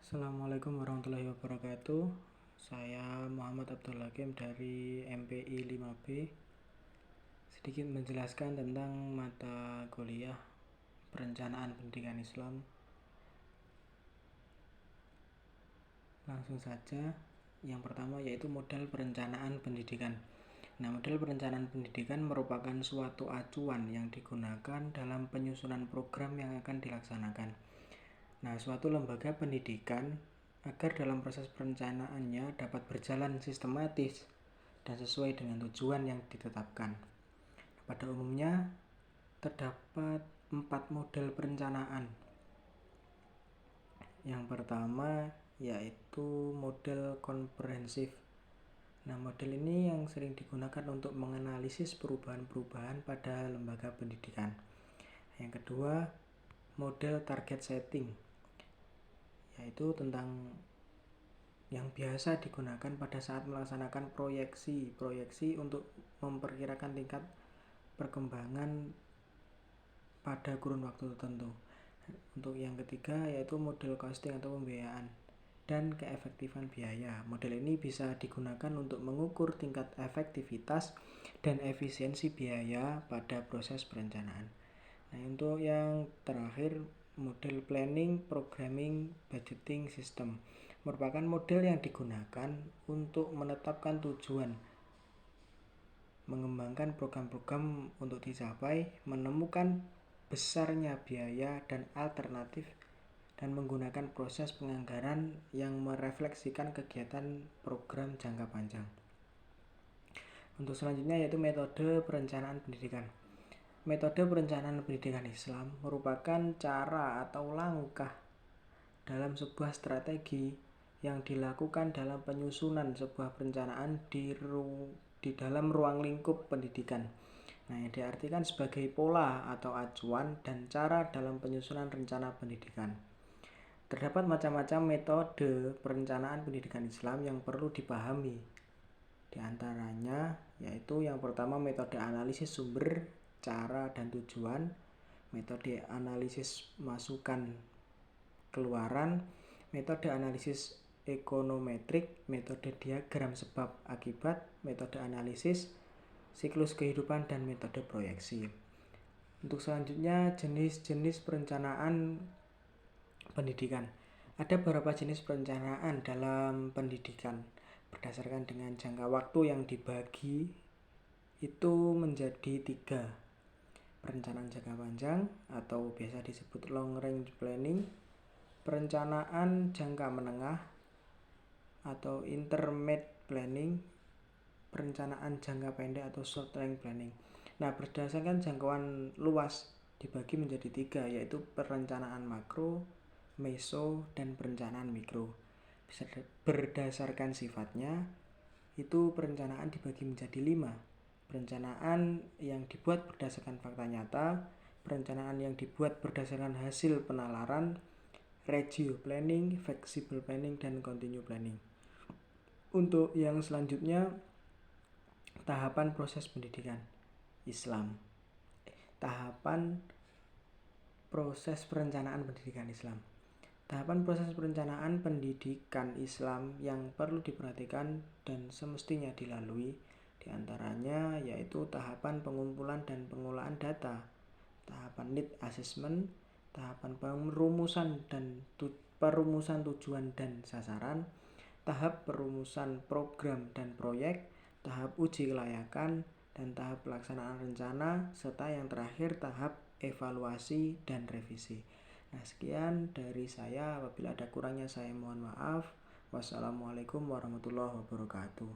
Assalamualaikum warahmatullahi wabarakatuh. Saya Muhammad Abdul Hakim dari MPI 5B. Sedikit menjelaskan tentang mata kuliah Perencanaan Pendidikan Islam. Langsung saja. Yang pertama yaitu model perencanaan pendidikan. Model perencanaan pendidikan merupakan suatu acuan yang digunakan dalam penyusunan program yang akan dilaksanakan. Suatu lembaga pendidikan agar dalam proses perencanaannya dapat berjalan sistematis dan sesuai dengan tujuan yang ditetapkan. Pada umumnya terdapat 4 model perencanaan. Yang pertama yaitu model komprehensif. Model ini yang sering digunakan untuk menganalisis perubahan-perubahan pada lembaga pendidikan. Yang kedua, model target setting, yaitu tentang yang biasa digunakan pada saat melaksanakan proyeksi untuk memperkirakan tingkat perkembangan pada kurun waktu tertentu. Untuk yang ketiga yaitu model costing atau pembiayaan dan keefektifan biaya. Model ini bisa digunakan untuk mengukur tingkat efektivitas dan efisiensi biaya pada proses perencanaan. Untuk yang terakhir, model planning, programming, budgeting system merupakan model yang digunakan untuk menetapkan tujuan, mengembangkan program-program untuk dicapai, menemukan besarnya biaya dan alternatif, dan menggunakan proses penganggaran yang merefleksikan kegiatan program jangka panjang. Untuk selanjutnya yaitu metode perencanaan pendidikan. Metode perencanaan pendidikan Islam merupakan cara atau langkah dalam sebuah strategi yang dilakukan dalam penyusunan sebuah perencanaan di dalam ruang lingkup pendidikan. Yang diartikan sebagai pola atau acuan dan cara dalam penyusunan rencana pendidikan. Terdapat macam-macam metode perencanaan pendidikan Islam yang perlu dipahami. Di antaranya yaitu yang pertama metode analisis sumber, cara dan tujuan, metode analisis masukan keluaran, metode analisis ekonometrik, metode diagram sebab akibat, metode analisis siklus kehidupan, dan metode proyeksi. Untuk selanjutnya jenis-jenis perencanaan pendidikan. Ada beberapa jenis perencanaan dalam pendidikan berdasarkan dengan jangka waktu yang dibagi itu menjadi 3. Perencanaan jangka panjang atau biasa disebut long range planning, perencanaan jangka menengah atau intermediate planning, perencanaan jangka pendek atau short range planning. Berdasarkan jangkauan luas dibagi menjadi 3, yaitu perencanaan makro, meso, dan perencanaan mikro. Berdasarkan sifatnya itu perencanaan dibagi menjadi 5. Perencanaan yang dibuat berdasarkan fakta nyata, perencanaan yang dibuat berdasarkan hasil penalaran, regio planning, flexible planning, dan continue planning. Untuk yang selanjutnya, tahapan proses pendidikan Islam. Tahapan proses perencanaan pendidikan Islam. Tahapan proses perencanaan pendidikan Islam yang perlu diperhatikan dan semestinya dilalui diantaranya yaitu tahapan pengumpulan dan pengolahan data, tahapan need assessment, tahapan perumusan tujuan dan sasaran, tahap perumusan program dan proyek, tahap uji kelayakan, dan tahap pelaksanaan rencana, serta yang terakhir tahap evaluasi dan revisi. Sekian dari saya. Apabila ada kurangnya saya mohon maaf. Wassalamualaikum warahmatullahi wabarakatuh.